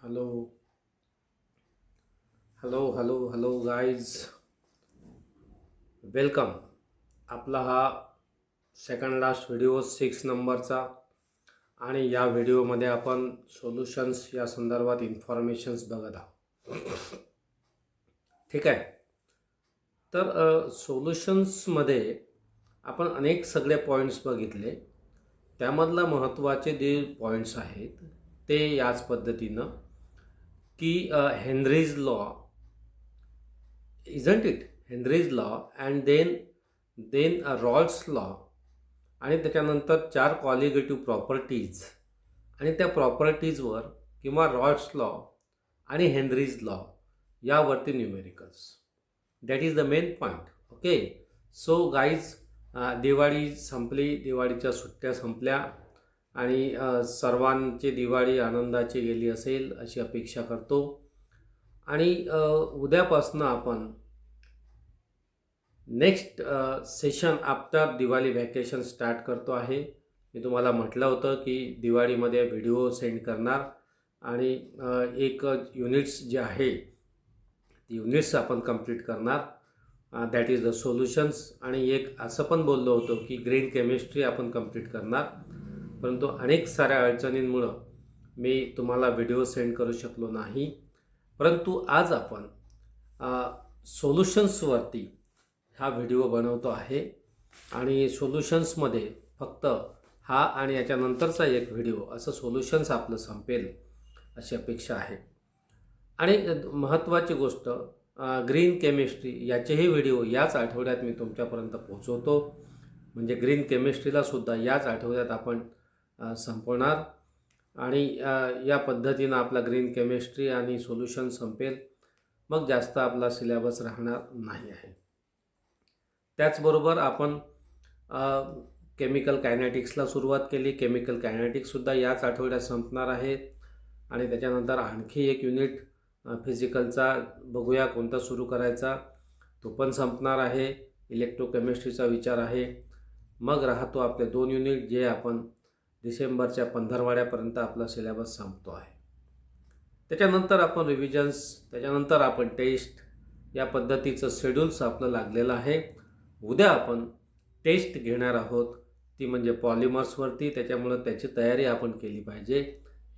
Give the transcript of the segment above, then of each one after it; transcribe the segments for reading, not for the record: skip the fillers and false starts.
Hello hello hello hello guys, welcome. आपला हा second last video 6 नंबरचा. आणि या व्हिडिओमध्ये आपण सोल्युशन्स या संदर्भात इन्फॉर्मेशन्स बघत आहोत. ठीक आहे. तर सोल्युशन्समध्ये आपण अनेक सगळे पॉईंट्स बघितले. त्यामधला महत्त्वाचे जे पॉईंट्स आहेत ते याच पद्धतीनं की Henry's law, isn't it? Henry's law and then Raoult's law, आणि त्याच्यानंतर 4 कॉलिगेटिव्ह प्रॉपर्टीज, आणि त्या प्रॉपर्टीजवर किंवा रॉल्स लॉ आणि हेनरीज लॉ यावरती numericals. That is the main point. Okay. So guys, Diwali संपली, दिवाळीच्या सुट्ट्या संपल्या आणि सर्वांची दिवाळी आनंदाची गेली असेल अशी अपेक्षा करतो. आणि उद्यापासून आपण next session after Diwali vacation start करतो आहे. मी तुम्हाला म्हटलं होतं की दिवाळीमध्ये व्हिडिओ सेंड करणार आणि एक युनिट्स जे आहे ती युनिट्स आपण कंप्लीट करणार. That is the solutions. आणि एक असं पण बोललो होतो की ग्रीन केमिस्ट्री आपण कंप्लीट करणार, परंतु अनेक साऱ्या अडचणींमुळं मी तुम्हाला व्हिडिओ सेंड करू शकलो नाही. परंतु आज आपण सोल्युशन्सवरती हा व्हिडिओ बनवतो आहे. आणि सोल्युशन्समध्ये फक्त हा आणि याच्यानंतरचा एक व्हिडिओ असं सोल्युशन्स आपलं संपेल अशी अपेक्षा आहे. आणि महत्त्वाची गोष्ट, ग्रीन केमिस्ट्री याचेही व्हिडिओ याच आठवड्यात मी तुमच्यापर्यंत पोहोचवतो. म्हणजे ग्रीन केमिस्ट्रीलासुद्धा याच आठवड्यात आपण संपवणार. आणि या पद्धतीनं आपला ग्रीन केमिस्ट्री आणि सोल्युशन संपेल. मग जास्त आपला सिलेबस राहणार नाही आहे. त्याचबरोबर आपण केमिकल कायनेटिक्सला सुरुवात केली. केमिकल कायनेटिक्ससुद्धा याच आठवड्यात संपणार आहे. आणि त्याच्यानंतर आणखी एक युनिट फिजिकलचा बघूया कोणता सुरू करायचा, तो पण संपणार आहे. इलेक्ट्रोकेमिस्ट्रीचा विचार आहे. मग राहतो आपले 2 युनिट जे आपण डिसेंबरच्या 15वाड्यापर्यंत आपला सिलेबस संपतो आहे. त्याच्यानंतर आपण रिव्हिजन्स, त्याच्यानंतर आपण टेस्ट, या पद्धतीचं शेड्यूल्स आपलं लागलेलं आहे. उद्या आपण टेस्ट घेणार आहोत, ती म्हणजे पॉलिमर्सवरती. त्याच्यामुळं त्याची तयारी आपण केली पाहिजे.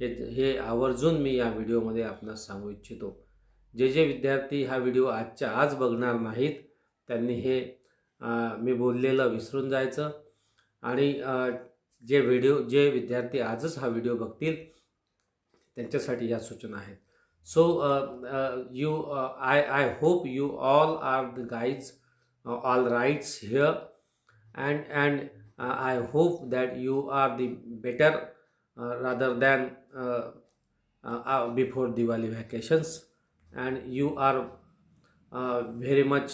हे आवर्जून मी या व्हिडिओमध्ये आपणास सांगू इच्छितो. जे विद्यार्थी हा व्हिडिओ आजच्या आज बघणार नाहीत त्यांनी हे मी बोललेलं विसरून जायचं. आणि जे विद्यार्थी आजच हा व्हिडिओ बघतील त्यांच्यासाठी या सूचना आहेत. So I hope you all are the guys all rights here, and I hope that you are the better rather than before Diwali vacations, and you are very much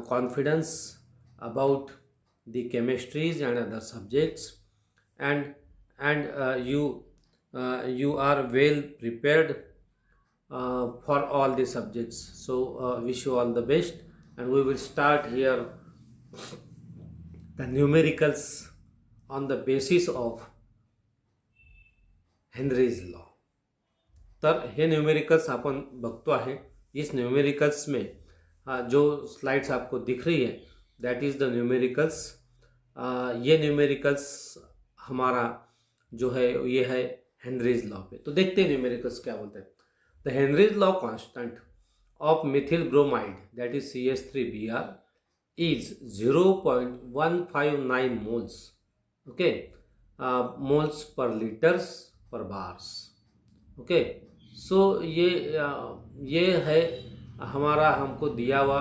confidence about the chemistries and other subjects, and you are well prepared for all the subjects. So wish you all the best. And we will start here the numericals on the basis of Henry's law. तर हे numericals अपन बघतो आहे. इस numericals में जो slides आपको दिख रही है दैट इज़ द न्यूमेरिकल्स. ये न्यूमेरिकल्स हमारा जो है ये है हेनरीज लॉ पे. तो देखते हैं न्यूमेरिकल्स क्या बोलते हैं. The Henry's law constant of methyl bromide, that is CH3Br, is 0.159 moles. Okay, moles per liters per bars. Okay, so ये है हमारा हमको दिया हुआ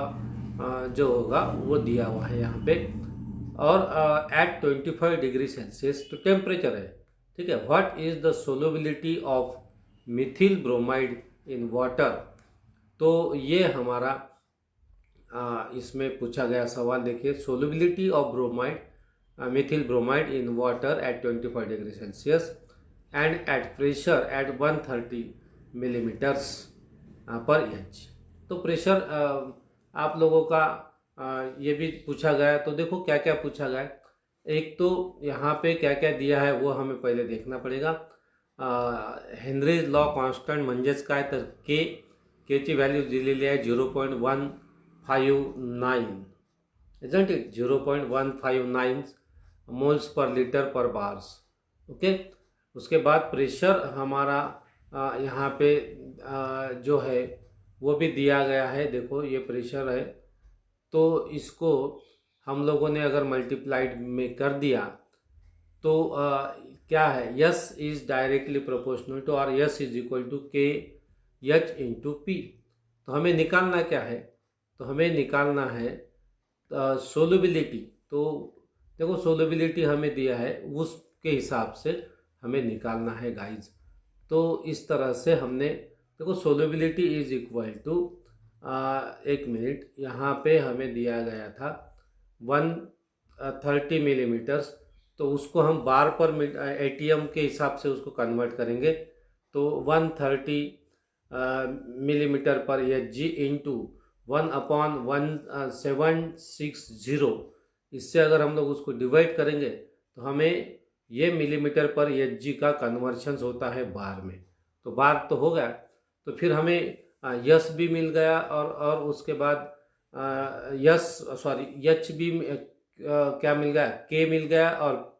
जो होगा वो दिया हुआ है यहाँ पे. और एट 25 डिग्री सेल्सियस तो टेम्परेचर है. ठीक है. What is the solubility of methyl bromide in water. तो ये हमारा इसमें पूछा गया सवाल देखिए. Solubility of bromide, methyl bromide in water at 25 degree Celsius end at pressure at 130 millimetres per inch. तो प्रेशर आप लोगों का ये भी पूछा गया. तो देखो क्या क्या पूछा गया. एक तो यहाँ पे क्या क्या दिया है वो हमें पहले देखना पड़ेगा. हेनरीज लॉ कॉन्स्टंट म्हणजेच काय तर केची व्हॅल्यू दिलेली आहे 0.159 isn't it 0.159 moles per litre per bars. Okay, उसके बाद प्रेशर हमारा यहाँ पे जो है वो भी दिया गया है। देखो ये प्रेशर है, तो इसको हम लोगों ने अगर मल्टीप्लाइड में कर दिया तो क्या है, S is directly proportional to और S is equal to K H into P. तो हमें निकालना क्या है, तो हमें निकालना है सोलबिलिटी। तो देखो सोलबिलिटी हमें दिया है, उसके हिसाब से हमें निकालना है गाइज। तो इस तरह से हमने देखो solubility is equal to 1 minute, यहाँ पे हमें दिया गया था 130 मिलीमीटर्स, तो उसको हम बार पर एटीएम के हिसाब से उसको कन्वर्ट करेंगे। तो 130 मिलीमीटर पर एच जी इंटू 1/1760, इससे अगर हम लोग उसको डिवाइड करेंगे तो हमें ये मिलीमीटर पर एच जी का कन्वर्शंस होता है बार में। तो बार तो हो गया, तो फिर हमें यस भी मिल गया और उसके बाद एच भी क्या मिल गया, के मिल गया और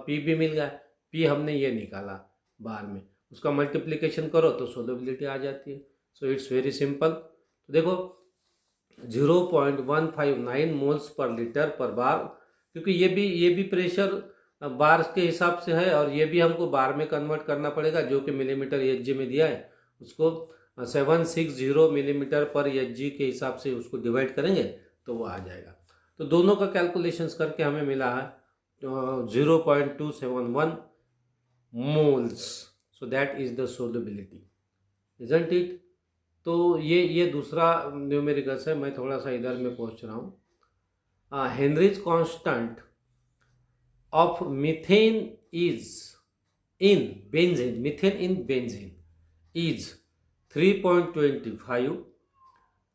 पी भी मिल गया। पी हमने ये निकाला बार में, उसका मल्टीप्लिकेशन करो तो सोलबिलिटी आ जाती है। So it's very simple. तो देखो 0.159 मोल्स पर लीटर पर बार, क्योंकि ये भी प्रेशर बार के हिसाब से है और ये भी हमको बार में कन्वर्ट करना पड़ेगा, जो कि मिलीमीटर एच जी में दिया है। उसको 760 मिलीमीटर पर एच जी के हिसाब से उसको डिवाइड करेंगे तो वो आ जाएगा। तो दोनों का कैलकुलेशंस करके हमें मिला है 0.271 moles. So that is the solubility, isn't it. तो ये दूसरा न्यूमेरिकल्स है। मैं थोड़ा सा इधर में पहुंच रहा हूँ। Henrys constant of methane is in benzene, methane in benzene is 3.25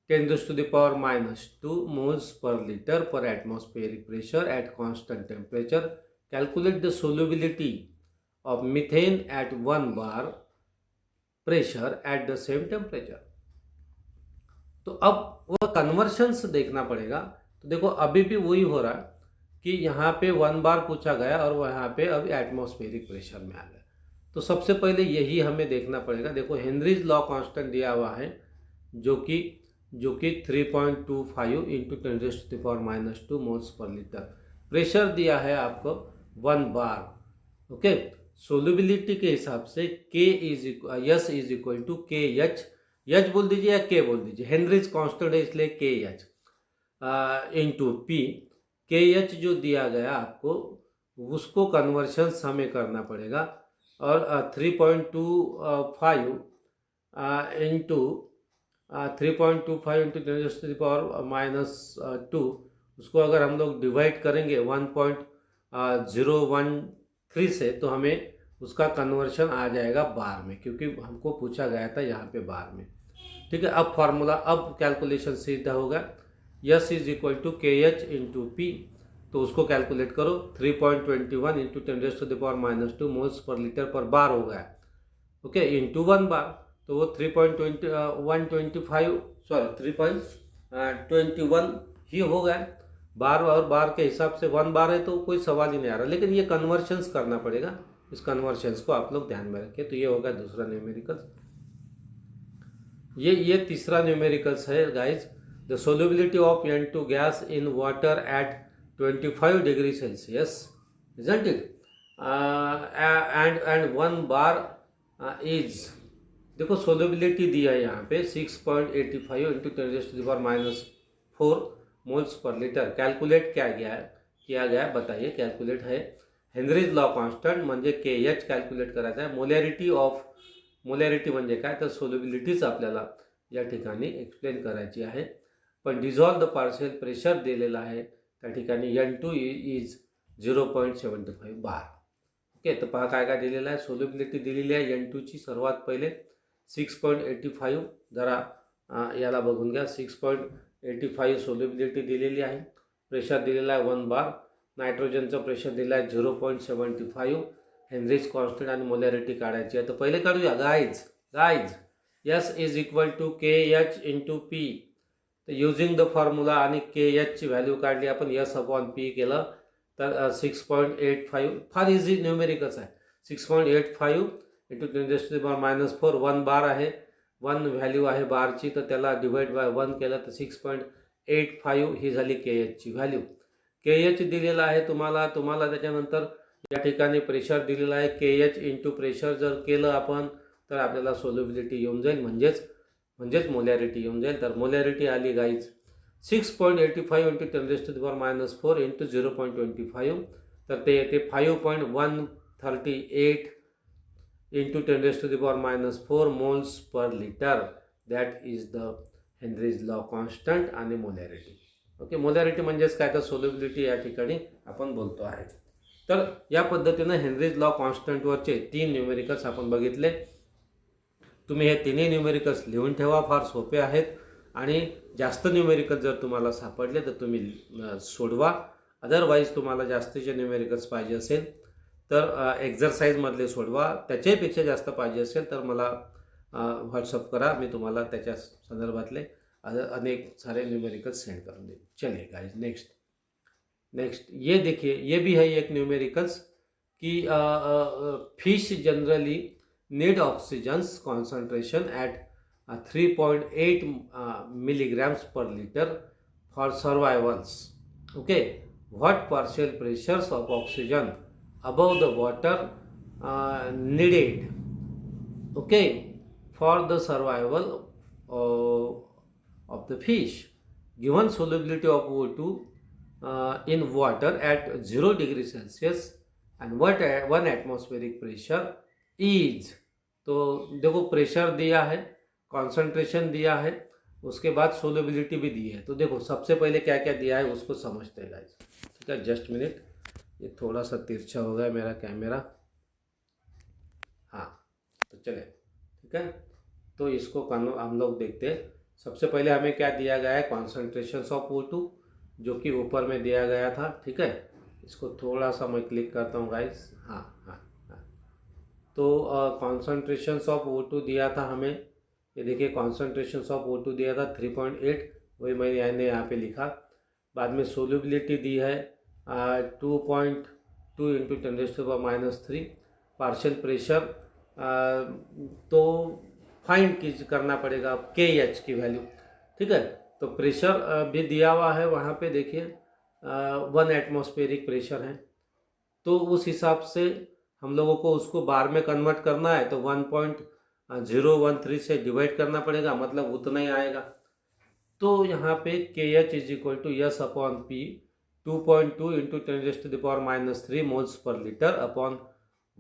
10⁻⁻² moles per liter per atmospheric pressure at constant temperature. Calculate the solubility of methane at 1 bar pressure at the same temperature. तो अब वो conversions देखना पड़ेगा। तो देखो अभी भी वही हो रहा है कि यहाँ पे 1 बार पूछा गया और वहाँ पे अभी एटमॉस्फेरिक प्रेशर में आ गया। तो सबसे पहले यही हमें देखना पड़ेगा। देखो हेनरीज लॉ कांस्टेंट दिया हुआ है जो कि 3.25 इंटू 10⁻⁻² मोल्स पर लीटर। प्रेशर दिया है आपको 1 बार। ओके, सोलबिलिटी के हिसाब से S is equal to K H बोल दीजिए या के बोल दीजिए, हेनरीज कांस्टेंट है इसलिए के एच इंटू पी। के एच जो दिया गया आपको उसको कन्वर्शंस हमें करना पड़ेगा और 3.25 इंटू 10⁻⁻², उसको अगर हम लोग डिवाइड करेंगे 1.013 से तो हमें उसका कन्वर्शन आ जाएगा बार में, क्योंकि हमको पूछा गया था यहाँ पे बार में। ठीक है, अब फार्मूला, अब कैलकुलेशन सीधा होगा। S is equal to K H into P, तो उसको कैलकुलेट करो। 3.21 इंटू 10⁻⁻² मोल्स पर लीटर पर बार हो गया। ओके, इंटू 1 बार, तो वो 3.21 ही हो गया। बार और बार के हिसाब से 1 बार है तो कोई सवाल ही नहीं आ रहा, लेकिन ये कन्वर्शंस करना पड़ेगा। इस कन्वर्शंस को आप लोग ध्यान में रखें। तो ये होगा दूसरा न्यूमेरिकल्स। ये तीसरा न्यूमेरिकल्स है guys. The solubility of N2 gas in water at 25 degree Celsius, isn't it? And 1 bar is, देखो सोल्युबिलिटी दिया है यहाँ पे 6.85 इंटू 10⁻⁴ मोल्स पर लीटर। कैलकुलेट किया गया है बताइए। कैलकुलेट है हेनरीज लॉ कॉन्स्टंट म्हणजे के एच कॅल्क्युलेट करायचा आहे। मोलॅरिटी म्हणजे काय तर सोल्युबिलिटीच आपल्याला या ठिकाणी एक्सप्लेन करायची आहे। पण डिझॉल्व द पार्शियल प्रेशर दिलेला आहे त्या ठिकाणी N2 इज 0.75 बार। ओके, तर पहा काय काय दिलेलं आहे। सोल्युबिलिटी दिलेली आहे N2 ची सर्वात पहिले 6.85, जरा याला बघून घ्या। 6.85 सोल्युबिलिटी दिलेली आहे। प्रेशर दिलेला आहे 1 बार। नायट्रोजनचं प्रेशर दिलं आहे 0.75 हेनरीज कॉन्स्टंट आणि मोलॅरिटी काढायची आहे. तर पहिले काढूया guys S is equal to K H into P. तर युझिंग द फॉर्म्युला आणि के एचची व्हॅल्यू काढली आपण, एस अपॉन पी केलं तर 6.85. फार इझी न्यूमेरिकच आहे. 6.85 इंटू 10⁻⁴. 1 बार आहे, 1 व्हॅल्यू आहे बारची, तर त्याला डिवाइड बाय 1 केलं तर 6.85 ही झाली के एचची व्हॅल्यू. के एच दिलेला आहे तुम्हाला. त्याच्यानंतर या ठिकाणी प्रेशर दिलेला आहे. के एच इंटू प्रेशर जर केलं आपण तर आपल्याला सोल्युबिलिटी येऊन जाईल, म्हणजेच मोलॅरिटी येऊन जाईल. तर मोलॅरिटी आली गाईज 6.85 इंटू 10⁻⁴ इंटू 0.25. तर ते येते 5.138 into 10⁻⁴ moles per litre. That is the Henry's law constant आणि मोलॅरिटी. ओके, मोलॅरिटी म्हणजेच काय तर सोल्युबिलिटी या ठिकाणी आपण बोलतो आहे. तर या पद्धतीनं हेनरीज लॉ कॉन्स्टंटवरचे 3 न्यूमेरिकल्स आपण बघितले. तुम्ही हे तिन्ही न्यूमेरिकल्स लिहून ठेवा, फार सोपे आहेत. आणि जास्त न्यूमेरिकल्स जर तुम्हाला सापडले तर तुम्ही सोडवा. अदरवाईज तुम्हाला जास्तीचे न्यूमेरिकल्स पाहिजे असेल तर एक्झरसाईजमधले सोडवा. त्याच्यापेक्षा जास्त पाहिजे असेल तर मला व्हॉट्सअप करा, मी तुम्हाला त्याच्या संदर्भातले अनेक सारे न्यूमेरिकल्स सेंड करून देईन. चलिए गाइस, नेक्स्ट ये देखिए, ये भी है एक न्यूमेरिकल्स कि fish generally need oxygens concentration at 3.8 milligrams per liter for survivals. Okay, what partial pressures of oxygen above the water needed, okay, for the survival of the fish? Given solubility of O2 in water at 0 degree Celsius and 1 atmospheric pressure is. तो देखो pressure दिया है, concentration दिया है, उसके बाद solubility भी दी है. तो देखो सबसे पहले क्या क्या दिया है उसको समझते हैं गाइस. ठीक है, जस्ट मिनट, ये थोड़ा सा तिरछा हो गया मेरा कैमरा. हाँ, तो चले, ठीक है. तो इसको हम लोग देखते हैं. सबसे पहले हमें क्या दिया गया है, कॉन्सेंट्रेशन ऑफ O2 जो कि ऊपर में दिया गया था. ठीक है, इसको थोड़ा सा मैं क्लिक करता हूँ गाइस. हाँ. तो कॉन्सेंट्रेशन ऑफ O2 दिया था हमें, ये देखिए कॉन्सेंट्रेशन ऑफ O2 दिया था 3.8, वही मैंने यहाँ पे लिखा. बाद में सोल्युबिलिटी दी है 2.2 इंटू 10⁻⁻3. पार्शियल प्रेशर तो फाइंड करना पड़ेगा के एच की वैल्यू. ठीक है, तो प्रेशर भी दिया हुआ है वहाँ पे, देखिए 1 एटमॉस्फेरिक प्रेशर है. तो उस हिसाब से हम लोगों को उसको बार में कन्वर्ट करना है, तो 1.013 से डिवाइड करना पड़ेगा, मतलब उतना ही आएगा. तो यहाँ पे K H is equal to S upon P 2.2 into 10⁻⁻3 moles per litre upon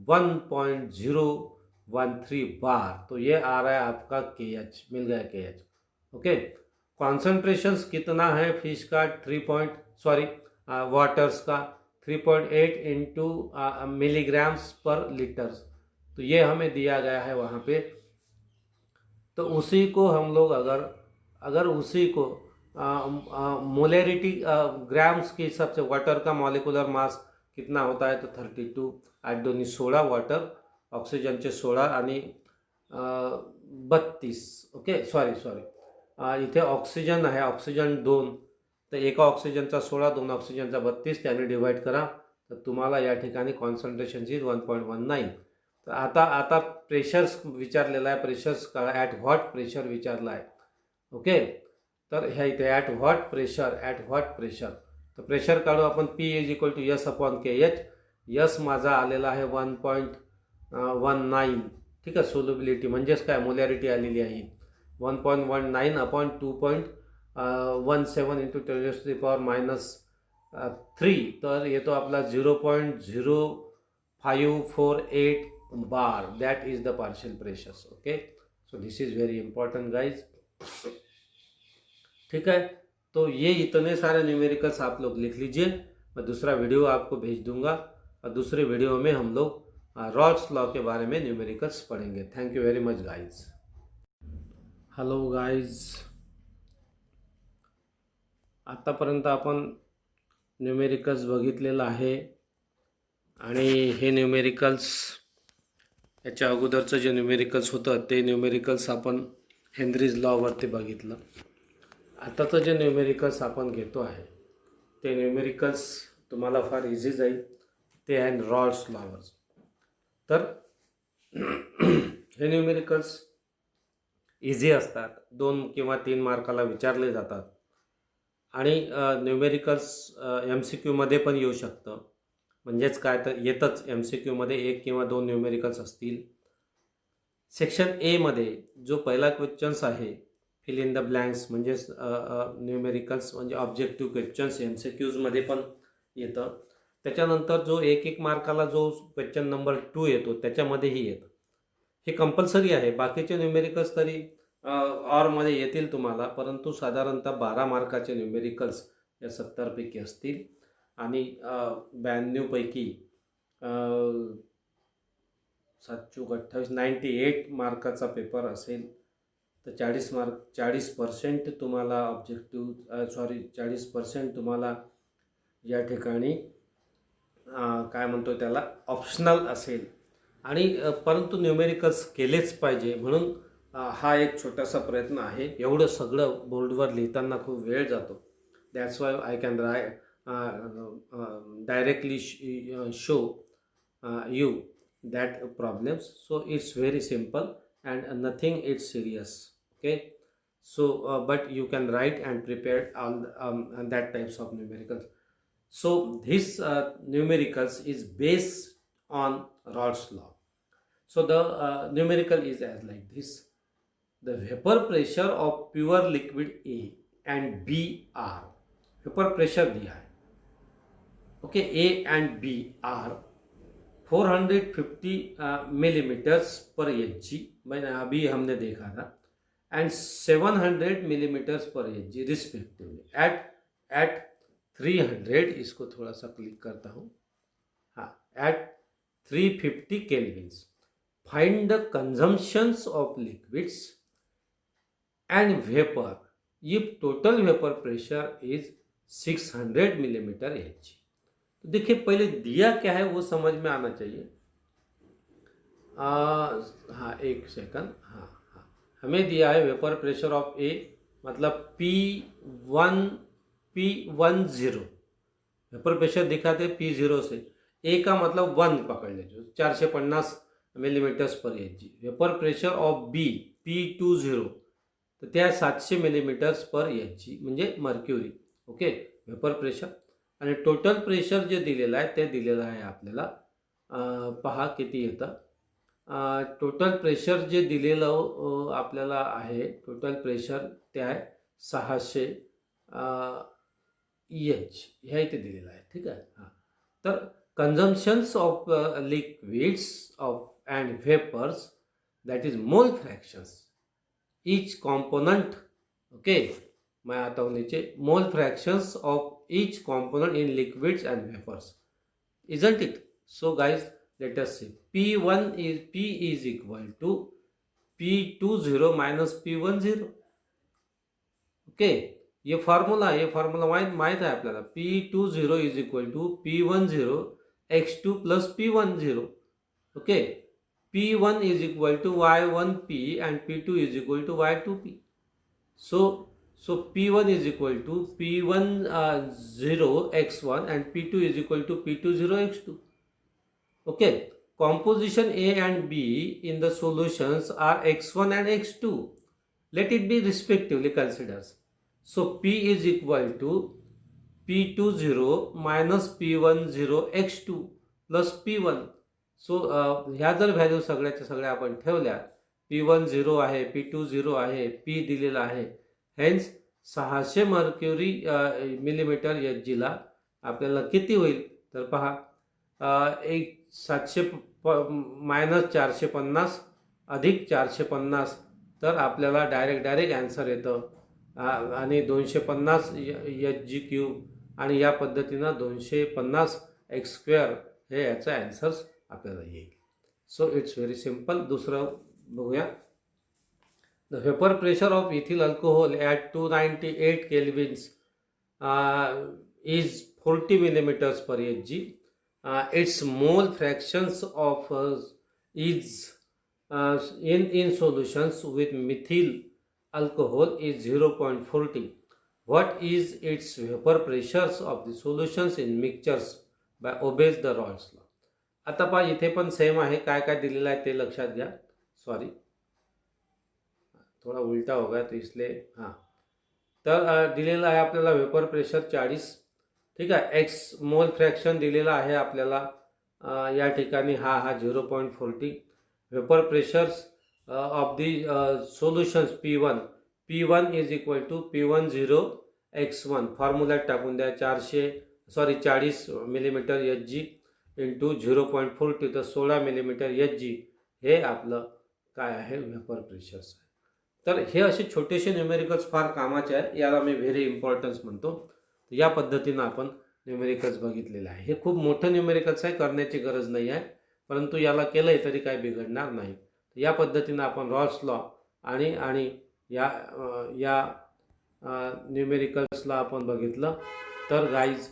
1.013 bar. तो ये आ रहा है आपका के एच, मिल गया के एच. ओके, कॉन्सेंट्रेशंस कितना है फिश का, वाटर्स का 3.8 इंटू मिलीग्राम्स पर लीटर्स. तो ये हमें दिया गया है वहाँ पे. तो उसी को हम लोग अगर उसी को मोलैरिटी ग्राम्स के हिसाब से, वाटर का मॉलिक्यूलर मास कितना होता है, तो 32, 8 दोन्ही 16 वाटर, ऑक्सिजनचे 16 आणि 32. ओके, सॉरी इथे ऑक्सिजन आहे, ऑक्सिजन 2, तर एका ऑक्सिजनचा 16, 2 ऑक्सिजनचा 32, त्याने डिवाइड करा तर तुम्हाला या ठिकाणी कॉन्सन्ट्रेशनची 1.19. तर आता प्रेशर्स विचारलेला आहे, प्रेशर्स का ॲट व्हॉट प्रेशर विचारला आहे. ओके, तर ह्या इथे ॲट व्हॉट प्रेशर. तर प्रेशर काढू आपण. P is equal to S upon K H. S माझा आलेला आहे 1.19. ठीक आहे, सोल्युबिलिटी म्हणजेच काय, मोलॅरिटी आलेली आहे 1.19 अपॉन 2.17 इंटू 10⁻⁻3. तर येतो आपला 0.0548 bar. That is the partial pressures. Okay, so this is very important guys. ठीक है, तो ये इतने सारे न्यूमेरिकल्स आप लोग लिख लीजिए. मैं दूसरा वीडियो आपको भेज दूंगा और दूसरे वीडियो में हम लोग रॉल्स लॉ के बारे में न्यूमेरिकल्स पढ़ेंगे. Thank you very much guys. Hello guys, आतापर्यंत आपण न्यूमेरिकल्स बघितलेलं आहे. आणि हे न्यूमेरिकल्स, याच्या अगोदरचं जे न्यूमेरिकल्स होतं ते न्यूमेरिकल्स आपण हेनरीज लॉवरती बघितलं. आताचं जे न्यूमेरिकल्स आपण घेतो आहे ते न्यूमेरिकल्स तुम्हाला फार इझी जाईल. ते आहे रॉल्स लॉवर. तर हे न्यूमेरिकल्स इझी असतात, 2 किंवा 3 मार्काला विचारले जातात आणि न्यूमेरिकल्स MCQमध्ये पण येऊ शकतं. म्हणजेच काय तर येतच MCQमध्ये 1 किंवा 2 न्यूमेरिकल्स असतील. सेक्शन एमध्ये जो पहिला क्वेश्चन्स आहे फिल इन द ब्लँक्स म्हणजेच न्यूमेरिकल्स म्हणजे ऑब्जेक्टिव्ह क्वेश्चन्स MCQजमध्ये पण येतं. त्याच्यानंतर जो 1 मार्काला जो क्वेश्चन नंबर 2 येतो त्याच्यामध्येही येतं. हे कंपल्सरी आहे. बाकीचे न्यूमेरिकल्स तरी ऑरमध्ये येतील तुम्हाला, परंतु साधारणतः 12 मार्काचे न्यूमेरिकल्स या 70 पैकी असतील आणि 92 पैकी 7×28 98 मार्काचा पेपर असेल. तर 40% तुम्हाला ऑब्जेक्टिव्ह 40% तुम्हाला या ठिकाणी काय म्हणतो त्याला ऑप्शनल असेल. आणि परंतु न्यूमेरिकल्स केलेच पाहिजे म्हणून हा एक छोटासा प्रयत्न आहे. एवढं सगळं बोर्डवर लिहिताना खूप वेळ जातो. That's why I can directly show you that problems. So it's very simple and nothing is serious. Okay, so but you can write and prepare all that types of numericals. So this numericals is based on Raoult's law. So the numerical is as like this: the vapor pressure of pure liquid A and B are, vapor pressure दिया है, okay, A and B are 450 millimetres पर Hg, मैंने अभी हमने देखा था, and 700 millimetres पर Hg respectively at 300, इसको थोड़ा सा क्लिक करता हूँ, हाँ, at 350 kelvins. Find the consumptions of liquids and vapour if total vapour pressure is 600 millimetre Hg. देखिए पहले दिया क्या है वो समझ में आना चाहिए. हाँ, एक सेकंड. हाँ, हमें दिया है वेपर प्रेशर ऑफ ए मतलब P10. वेपर प्रेशर दिखाते P0 से. ए का मतलब 1 पकड़ लीजिए, 450 मिलीमीटर्स पर Hg. Vapour pressure of B P20 तर त्या 700 मिलीमीटर्स पर Hg म्हणजे मर्क्युरी. Okay, vapour pressure. आणि टोटल प्रेशर जे दिलेलं आहे ते दिलेलं आहे आपल्याला. पहा किती येतं. टोटल प्रेशर जे दिलेलं आपल्याला आहे, टोटल प्रेशर ते आहे 600 EH, ह्या इथे दिलेलं आहे. ठीक आहे. हां, तर consumptions of liquids of and vapours that is mole fractions each component. Okay, मैं आता हूँ नीचे. Mole fractions of each component in liquids and vapours, isn't it? So guys, let us see. P is equal to P20 minus P10. Okay, ये formula माहित आहे आपल्याला. P20 is equal to P10 x2 plus P10. Okay, P1 is equal to Y1P and P2 is equal to Y2P. So P1 is equal to P10 x1 and P2 is equal to P20 x2. Okay, composition A and B in the solutions are x1 and x2. Let it be respectively considered. So P is equal to P20 minus P10 x2 plus P1. So ह्या जर value सगळ्याच्या सगळ्या आपण ठेवल्या, P10 आहे, P20 आहे, P दिलेला आहे, हेन्स 600 मर्क्युरी मिलीमीटर Hgला आपल्याला किती होईल तर पहा, 700 मायनस 450 अधिक 450, तर आपल्याला डायरेक्ट आन्सर येतं. आणि 250 Hg³ आणि या पद्धतीनं 250 x² हे याचं आन्सर्स आपल्याला येईल. So it's very simple. दुसरं बघूया. The vapor pressure of ethyl alcohol at 298 kelvins is 40 millimeters per Hg. its mole fractions of is in solutions with methyl alcohol is 0.40. What is its vapor pressures of the solutions in mixtures by obeys the Raoult's law. आता पहा इथे पण same आहे, काय काय दिलेलं आहे ते लक्षात घ्या. सॉरी, थोड़ा उल्टा हो गया तो इसलिए हाँ. तर दिलेला आहे आपल्याला वेपर प्रेशर 40. ठीक आहे. एक्स मोल फ्रॅक्शन दिलेला आहे आपल्याला या ठिकाणी हा 0.40. Vapour pressures of the solutions P1 is equal to P10x1 फॉर्म्युल्यात टाकून द्या. 40 मिलीमीटर Hg इंटू 0.40 तर 16 मिलीमीटर Hg हे आपलं काय आहे वेपर प्रेशर्स आहे. तर हे असे छोटेसे न्यूमेरिकल्स फार कामाचे आहे, याला मी व्हेरी इम्पॉर्टन्स म्हणतो. या पद्धतीनं आपण न्यूमेरिकल्स बघितलेलं आहे. हे खूप मोठं न्यूमेरिकल्स आहे, करण्याची गरज नाही आहे, परंतु याला केलंय तरी काही बिघडणार नाही. या पद्धतीनं आपण रॉल्स लॉ आणि या न्यूमेरिकल्सला आपण बघितलं. तर गाईज